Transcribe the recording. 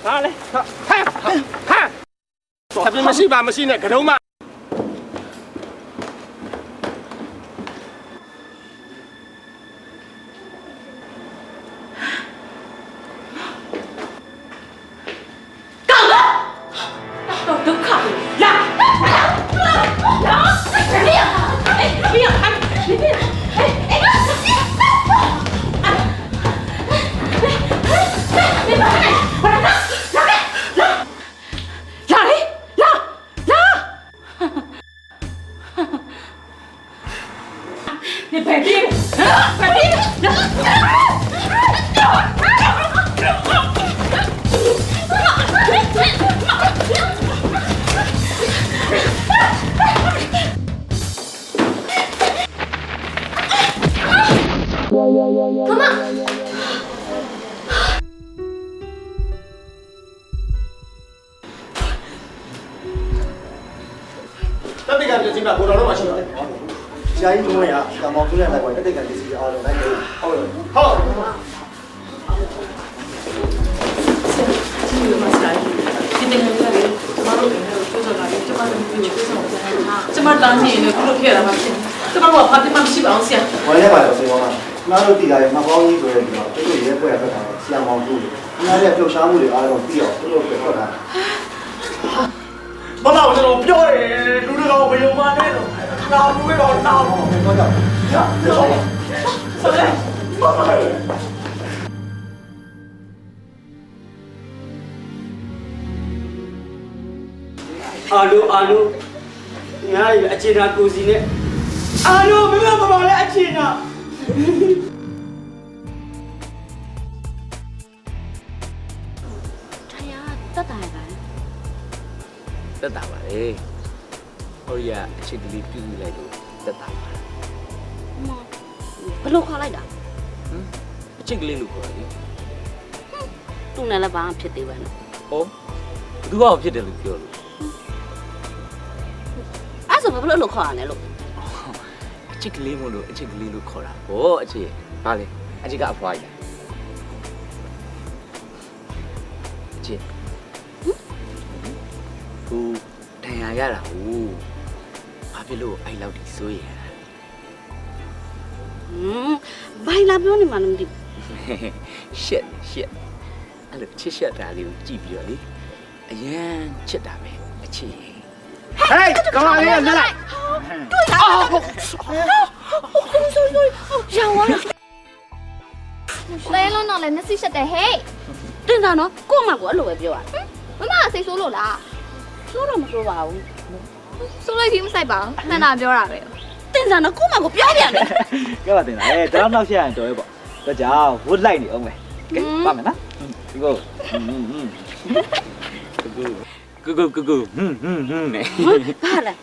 ဟာလေဟာအပြင်မရှိပါမရှိနဲ့ကတုံးမတက်တဲ့ကပြစီမှာကိုတော်တော့မရှိပါဘူး။ဆရာကြီးတို့ရကမောင်သွင်းလိုက်ပါတက်တဲ့ကပြစီအားလုံးလိုက်တယ်။ဟုတ်တယ်။ဟုတ်။ဒီလိုမှစတာဒီတင်နေရတယ်။ကျမတို့လည်းပြောကြတာလေကျမတို့မျိုးပြောဆောင်တယ်။ကျမတန်းနေနေခုလိုခဲ့တာပါရှင်။ကျမတို့ကဘာမှမရှိပါအောင်ဆရာ။ဝယ်ရပါတော့စေပါမှာ။ကျမတို့တည်လာရင်မပေါင်းကြီးဆိုတဲ့ဒီမှာတို့ရဲပွဲရဖက်တာဆရာမောင်တို့။ဒီနေ့ရဲ့ပြုတ်ရှားမှုတွေအားလုံးပြီးတော့တို့ပဲထွက်တာ။မမကျွန်တော်ပြောတယ်လူတွေတော့မယုံပါနဲ့တော့နာဘူးပဲတော့နာဘူးတော့ကြောက်ရဆိုလဲမမအာလူငါ့ရဲ့အခြေနာကိုစီနဲ့အာလူမင်းမပါလဲအခြေနာတက်တာပါလေဟိုရအချစ်ကလေးပြုစုလိုက်လို့တက်တာပါဘလို့ခေါ်လိုက်တာအချစ်ကလေးလို့ခေါ်တယ်လေသူ့နဲ့လည်းဘာမှဖြစ်သေးပါနဲ့ဟောဘသူကဖြစ်တယ်လို့ပြောလို့အဲ့ဆိုဘလို့ခေါ်ရလဲလို့အချစ်ကလေးမို့လို့အချစ်ကလေးလို့ခေါ်တာဟောအချစ်ဘာလဲအချစ်ကအဖွားကြီးအချစ်သူတန်ရာရတာဟုတ်ဘာဖြစ်လို့အဲ့လောက်ဒီစိုးရဘိုင်လာပြောနေမှလည်းမသိဘူးရှက်အဲ့လိုချစ်ရှက်တာလေးကိုကြည့်ပြီးတော့လေအရန်ချစ်တာပဲအချစ်ဟေးကောင်မလေးကလက်လိုက်တွေ့လားဟုတ်ရောင်းသွားလဲလုံးတော့လည်းမျက်စိရှက်တယ်ဟဲ့တင်တာနော်ကို့မကိုအဲ့လိုပဲပြောရမမစိတ်ဆိုးလို့လားဆိုးတော့မဆိုးပါဘူးဆိုးလိုက်ပြီးမဆိုင်ပါဘူးမှန်တာပြောတာပဲတင်တာနော်ကို့မကိုပြောပြန်တယ်ကဲပါတင်တာတော်နောက်ရှက်ရင်တော်ရဲ့ပေါ့တော့ကြောင်ဝတ်လိုက်နေအောင်မယ်ကဲပါမယ်နော်ဒီကိုကူဘာလဲ